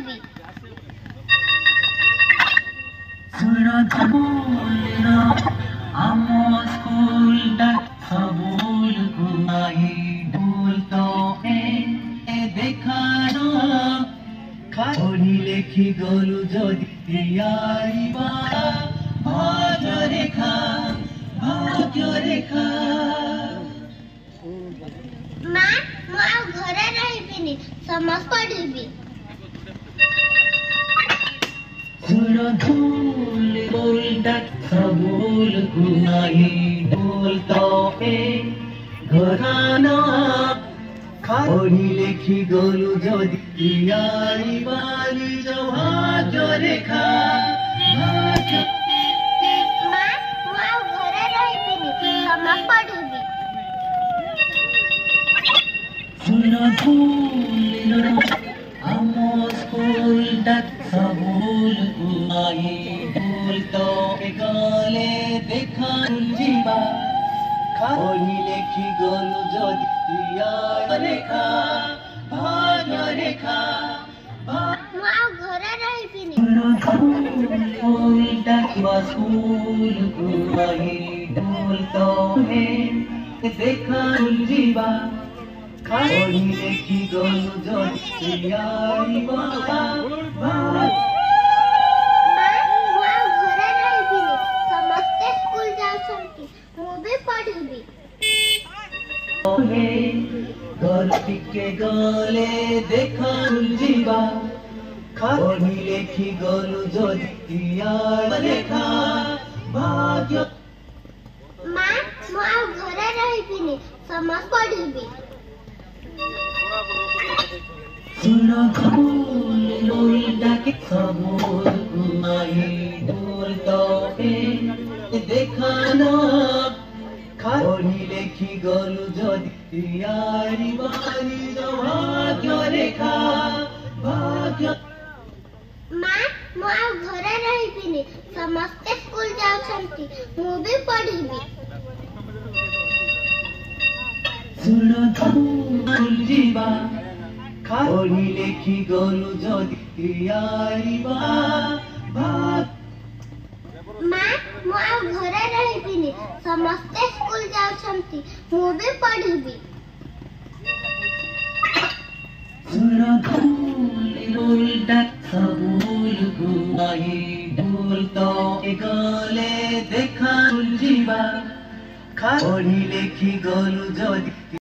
पढ़ी सुनो बोलना आमो स्कूल तक सबूल कुमाही ढोल तो देखानो पढ़ी लेखी गलु जदि आईबा भाग्य रेखा माँ मु घरे रहिबिनी समस्त पढ़ी सुनो धूल बोल तक सबूल कुमाही ढोल तो घराना पढ़ी लेखी गलु जदि आईबा निज भाग्य रेखा माँ मु घरे रहिबिनी समस्त पढ़ी सुनो धूल आमो स्कूल तक सबूल कुमाही ढोल तो गले देखा जीवा पढ़ी लेखी गलु जदि रेखा भाग्य रेखा मु घरे रहिबिनी धूल तक स्कूल कुमाही ढोल तो देखा जीवा पढ़ी लेखी गलु जदि आईबा माँ मु घरे रहिबिनी समस्ते स्कूल जाउछंती मु भी पढ़ी गलती के गले देखा जीवा पढ़ी लेखी गलु जदि रेखा भाग्य माँ मु घरे रहिबिनी समस्त पढ़ी सुनो धूल डाके सबूल कुमाही ढोल तो देखानो पढ़ी लेखी गलु जदि आईबा निज भाग्य रेखा भाग्य माँ मु घरे रहिबिनी समस्ते स्कूल जाउछंती मु भी पढ़ी सुनो धूल जीवा पढ़ी लेखी गलु जदि आईबा माँ मु घरे रहिबिनी समस्ते स्कूल जाउछंती मु भी पढ़ी सुनो धूल तक सबूल कुमाही ढोल तो गले देखा जीवा पढ़ी लेखी गलु जदि